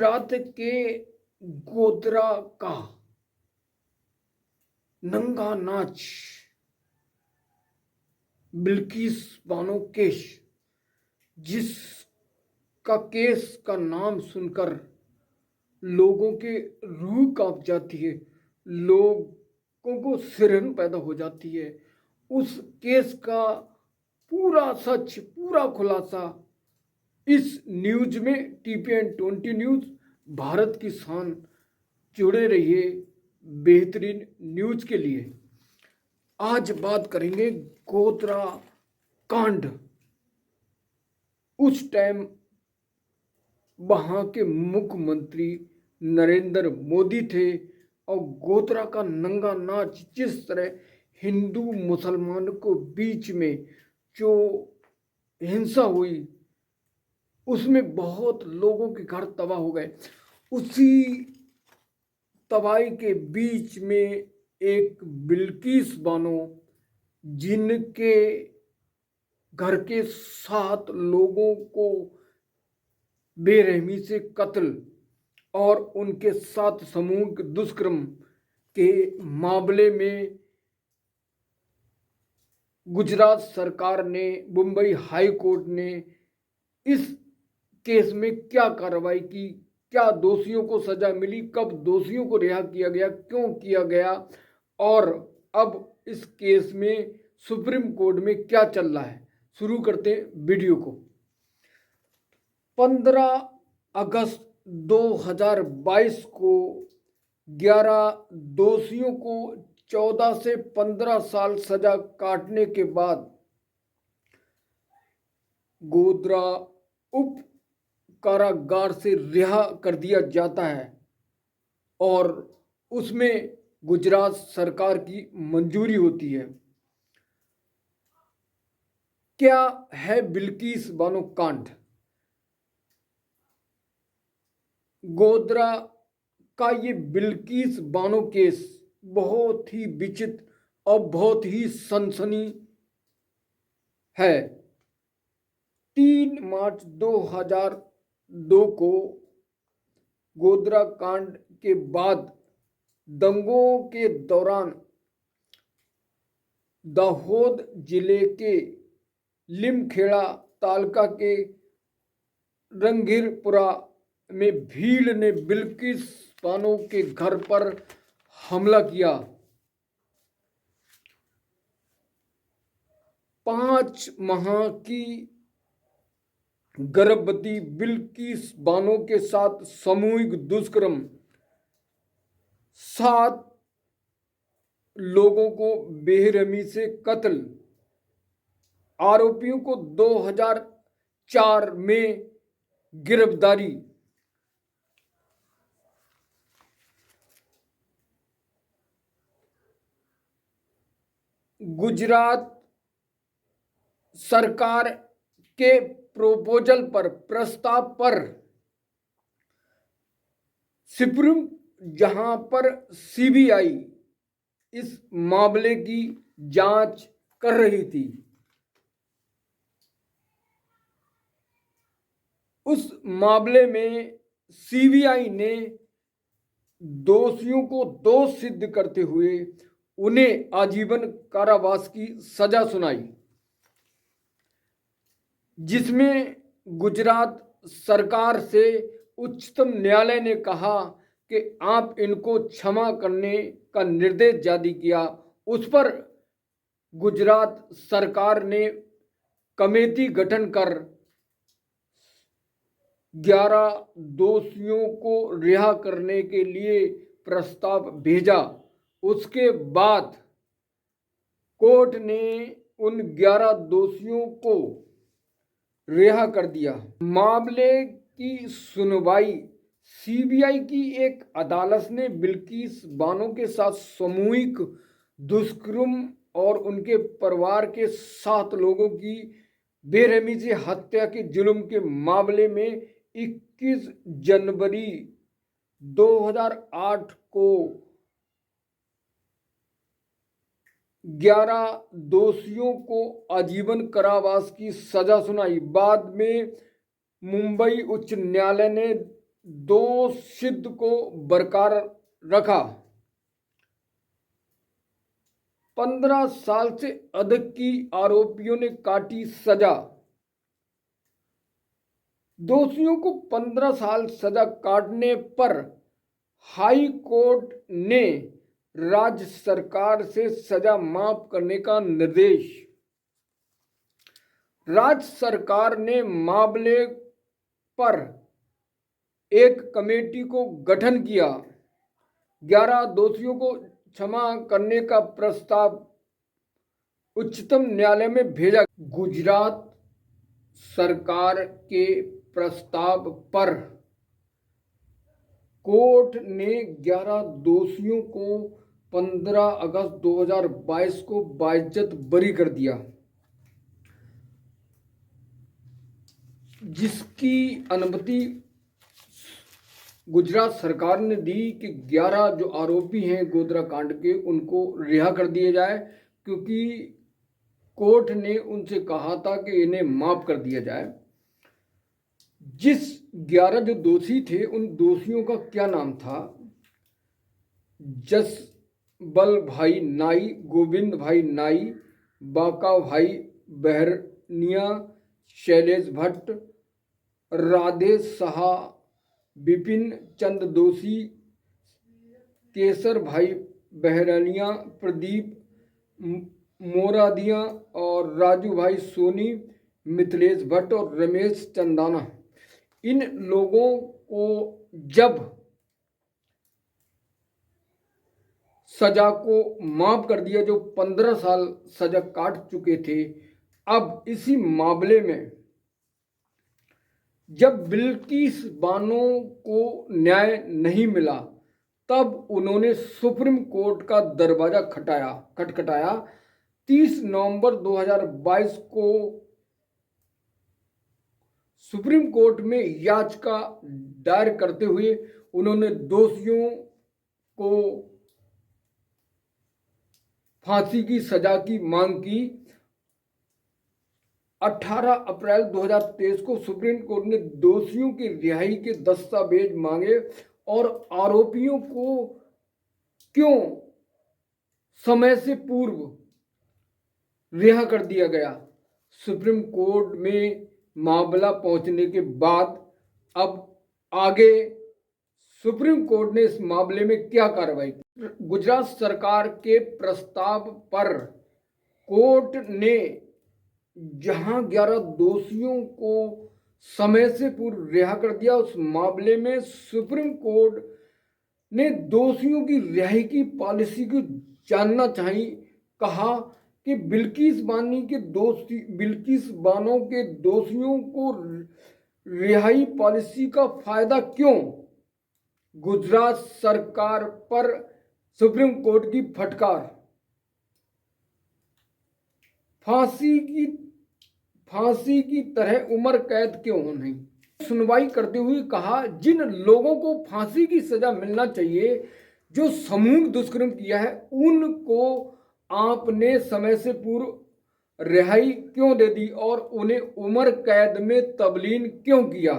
गुजरात के गोधरा का नंगा नाच बिल्किस बानो केस, जिसका केस का नाम सुनकर लोगों के रूह कांप जाती है, लोगों को सिरहन पैदा हो जाती है। उस केस का पूरा सच, पूरा खुलासा इस न्यूज में TPN20 न्यूज भारत की शान। जुड़े रहिए बेहतरीन न्यूज के लिए। आज बात करेंगे गोधरा कांड। उस टाइम वहां के मुख्यमंत्री नरेंद्र मोदी थे और गोधरा का नंगा नाच, जिस तरह हिंदू मुसलमान को बीच में जो हिंसा हुई, उसमें बहुत लोगों के घर तबाह हो गए। उसी तबाही के बीच में एक बिल्किस बानो, जिनके घर के 7 लोगों को बेरहमी से कत्ल और उनके साथ सामूहिक दुष्कर्म के मामले में गुजरात सरकार ने, मुंबई हाई कोर्ट ने इस केस में क्या कार्रवाई की, क्या दोषियों को सजा मिली, कब दोषियों को रिहा किया गया, क्यों किया गया, और अब इस केस में सुप्रीम कोर्ट में क्या चल रहा है। शुरू करते हैं वीडियो को। 15 अगस्त 2022 को 11 दोषियों को 14 से 15 साल सजा काटने के बाद गोधरा उप कारागार से रिहा कर दिया जाता है और उसमें गुजरात सरकार की मंजूरी होती है। क्या है बिल्किस बानो कांड? गोधरा का ये बिल्किस बानो केस बहुत ही विचित्र और बहुत ही सनसनी है। 3 मार्च 2002 को गोधरा कांड के बाद दंगों के दौरान दाहोद जिले के लिमखेड़ा तालका के रंगीरपुरा में भीड़ ने बिल्किस बानो के घर पर हमला किया। 5 माह की गर्भवती बिल्किस बानो के साथ सामूहिक दुष्कर्म, 7 लोगों को बेरहमी से कत्ल। आरोपियों को 2004 में गिरफ्तारी। गुजरात सरकार के प्रपोजल पर, प्रस्ताव पर सुप्रीम, जहां पर CBI इस मामले की जांच कर रही थी, उस मामले में CBI ने दोषियों को दोष सिद्ध करते हुए उन्हें आजीवन कारावास की सजा सुनाई, जिसमें गुजरात सरकार से उच्चतम न्यायालय ने कहा कि आप इनको क्षमा करने का निर्देश जारी किया। उस पर गुजरात सरकार ने कमेटी गठन कर 11 दोषियों को रिहा करने के लिए प्रस्ताव भेजा। उसके बाद कोर्ट ने उन 11 दोषियों को रिहा कर दिया। मामले की सुनवाई CBI की एक अदालत ने बिल्किस बानो के साथ सामूहिक दुष्कर्म और उनके परिवार के 7 लोगों की बेरहमी से हत्या के जुल्म के मामले में 21 जनवरी 2008 को 11 दोषियों को आजीवन कारावास की सजा सुनाई। बाद में मुंबई उच्च न्यायालय ने दोषसिद्ध को बरकरार रखा। 15 साल से अधिक की आरोपियों ने काटी सजा। दोषियों को 15 साल सजा काटने पर हाई कोर्ट ने राज्य सरकार से सजा माफ करने का निर्देश। राज्य सरकार ने मामले पर एक कमेटी को गठन किया। 11 दोषियों को क्षमा करने का प्रस्ताव उच्चतम न्यायालय में भेजा। गुजरात सरकार के प्रस्ताव पर कोर्ट ने 11 दोषियों को 15 अगस्त 2022 को बाइज्जत बरी कर दिया, जिसकी अनुमति गुजरात सरकार ने दी कि 11 जो आरोपी हैं गोधरा कांड के उनको रिहा कर दिया जाए, क्योंकि कोर्ट ने उनसे कहा था कि इन्हें माफ कर दिया जाए। जिस 11 जो दोषी थे उन दोषियों का क्या नाम था? जसबल भाई नाई, गोविंद भाई नाई, बाका भाई बहरनिया, शैलेश भट्ट, राधे शाह, विपिन चंद दोषी, केसर भाई बहरनिया, प्रदीप मोरादिया और राजू भाई सोनी, मिथिलेश भट्ट और रमेश चंदाना। इन लोगों को जब सजा को माफ कर दिया, जो 15 साल सजा काट चुके थे, अब इसी मामले में जब बिल्किस बानो को न्याय नहीं मिला, तब उन्होंने सुप्रीम कोर्ट का दरवाजा खटखटाया। 30 नवंबर 2022 को सुप्रीम कोर्ट में याचिका दायर करते हुए उन्होंने दोषियों को फांसी की सजा की मांग की। 18 अप्रैल 2023 को सुप्रीम कोर्ट ने दोषियों की रिहाई के दस्तावेज मांगे और आरोपियों को क्यों समय से पूर्व रिहा कर दिया गया। सुप्रीम कोर्ट में मामला पहुंचने के बाद अब आगे सुप्रीम कोर्ट ने इस मामले में क्या कार्रवाई की। गुजरात सरकार के प्रस्ताव पर कोर्ट ने जहां 11 दोषियों को समय से पूर्व रिहा कर दिया, उस मामले में सुप्रीम कोर्ट ने दोषियों की रिहाई की पॉलिसी को जानना चाहिए। कहा कि बिल्किस बानो के दोषियों को रिहाई पॉलिसी का फायदा क्यों? गुजरात सरकार पर सुप्रीम कोर्ट की फटकार। फांसी की तरह उम्र कैद क्यों नहीं? सुनवाई करते हुए कहा, जिन लोगों को फांसी की सजा मिलना चाहिए, जो सामूहिक दुष्कर्म किया है, उनको आपने समय से पूर्व रिहाई क्यों दे दी और उन्हें उम्र कैद में तब्दील क्यों किया?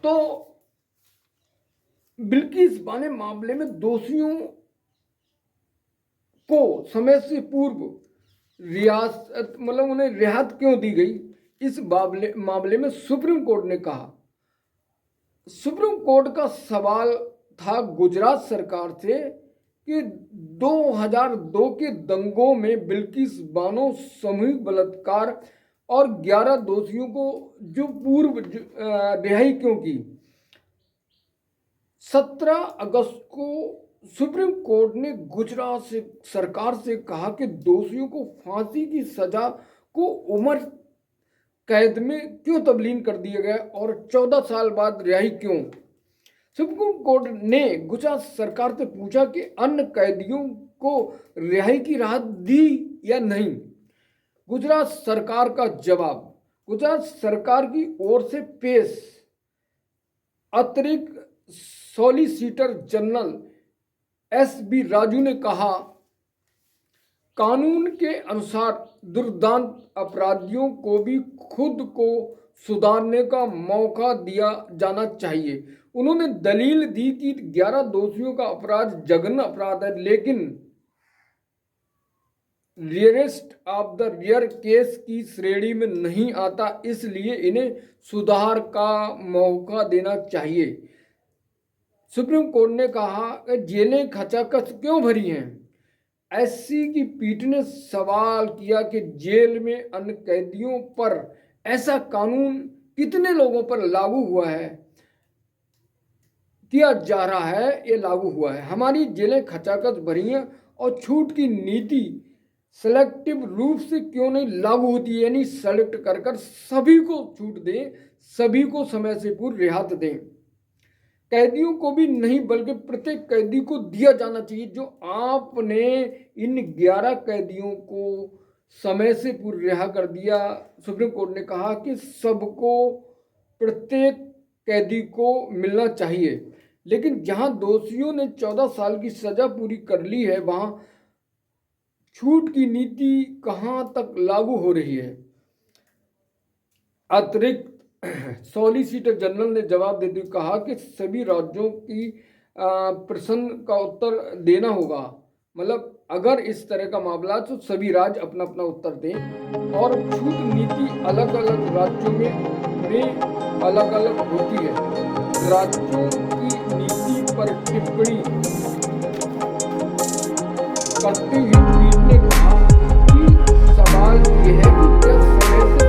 तो बिल्किस बानो मामले में दोषियों को समय से पूर्व रियासत उन्हें रियायत क्यों दी गई? इस मामले में सुप्रीम कोर्ट ने कहा, सुप्रीम कोर्ट का सवाल था गुजरात सरकार से कि 2002 के दंगों में बिल्किस बानो सामूहिक बलात्कार और 11 दोषियों को जो पूर्व रिहाई क्यों की। 17 अगस्त को सुप्रीम कोर्ट ने गुजरात सरकार से कहा कि दोषियों को फांसी की सजा को उम्र कैद में क्यों तब्दील कर दिया गया और 14 साल बाद रिहाई क्यों? सुप्रीम कोर्ट ने गुजरात सरकार से पूछा कि अन्य कैदियों को रिहाई की राहत दी या नहीं। गुजरात सरकार का जवाब। गुजरात सरकार की ओर से पेश अतिरिक्त सॉलिसिटर जनरल एस.बी. राजू ने कहा, कानून के अनुसार दुर्दांत अपराधियों को भी खुद को सुधारने का मौका दिया जाना चाहिए। उन्होंने दलील दी कि 11 दोषियों का अपराध जघन्य अपराध है, लेकिन rarest of the rear case की श्रेणी में नहीं आता, इसलिए इन्हें सुधार का मौका देना चाहिए। सुप्रीम कोर्ट ने कहा कि जेलें खचाखच क्यों भरी हैं। एससी की पीठ ने सवाल किया कि जेल में अन्य कैदियों पर ऐसा कानून कितने लोगों पर लागू हुआ है, किया जा रहा है, ये लागू हुआ है। हमारी जेलें खचाखच भरी हैं और छूट की नीति सेलेक्टिव रूप से क्यों नहीं लागू होती, यानी सेलेक्ट कर कर सभी को छूट दें, सभी को समय से पूर्व रिहाई दें। कैदियों को भी नहीं बल्कि प्रत्येक कैदी को दिया जाना चाहिए। जो आपने इन 11 कैदियों को समय से पूर्व रिहा कर दिया, सुप्रीम कोर्ट ने कहा कि सबको, प्रत्येक कैदी को मिलना चाहिए। लेकिन जहां दोषियों ने 14 साल की सजा पूरी कर ली है, वहां छूट की नीति कहां तक लागू हो रही है। अतिरिक्त सॉलिसिटर जनरल ने जवाब देते हुए कहा कि सभी राज्यों की प्रश्न का उत्तर देना होगा। मतलब अगर इस तरह का मामला है तो सभी राज्य अपना अपना उत्तर दें, और छूट नीति अलग अलग राज्यों में अलग अलग होती है। राज्यों की नीति पर टिप्पणी करते हुए पीठ ने कहा कि सवाल यह है कि क्या समय से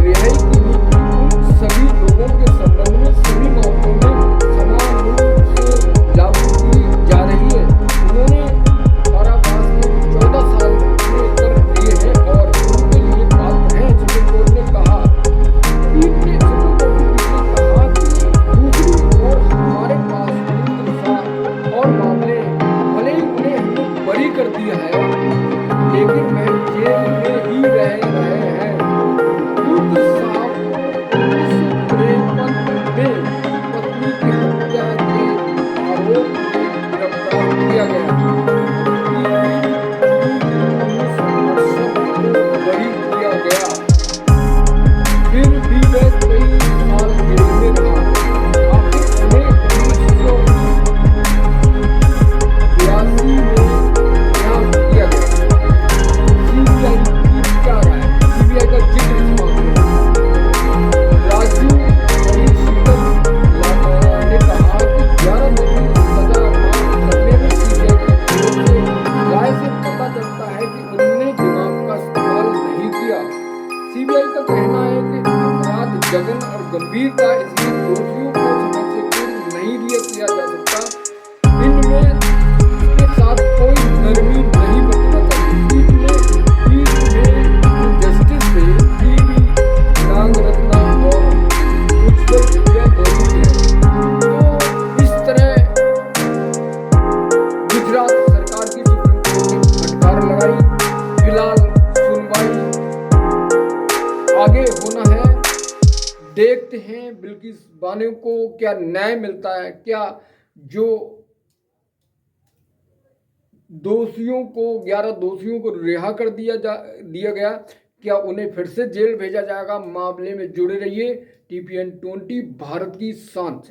रिहाई की नीति उन सभी लोगों के संबंध में सभी मामलों में समान रूप से लागू की जा रही है। उन्होंने कारावास में 14 साल कर दिए हैं और उनके लिए पात्र हैं। सुप्रीम कोर्ट ने कहा, पीठ ने कहा कि दूसरी ओर हमारे पास और मामले, भले ही उन्हें हमने बरी कर दिया है, लेकिन वह जेल में ही रह रहे हैं। पत्नी की हत्या के आरोप में गिरफ्तार किया गया, बरी किया गया, फिर भी वह कई साल जेल में रहा। आखिर उन्हें 1982 में क्या किया गया। सीबीआई की क्या राय, सीबीआई का जिक्र इस मामले में। राजू ने कहा कि 11 लोगों की सजा माफ करने में सीबीआई का राय से पता चलता है कि उन्होंने दिमाग का इस्तेमाल नहीं किया। सीबीआई का कहना है कि अपराध जघन्य और गंभीर था, इसलिए दोषियों को समय से पूर्व नहीं रिहा किया जा सकता। इनमें के साथ कोई नरमी नहीं बरतना चाहिए। पीठ में जस्टिस थे पीवी नागरत्ना और उज्ज्वल मौजूद है। तो इस तरह गुजरात सरकार की सुप्रीम कोर्ट ने फटकार लगाई। फिलहाल सुनवाई आगे होना है। देखते हैं बिल्किस बानो को क्या न्याय मिलता है, क्या जो दोषियों को 11 दोषियों को रिहा कर दिया गया, क्या उन्हें फिर से जेल भेजा जाएगा। मामले में जुड़े रहिए TPN 20 भारत की शान से।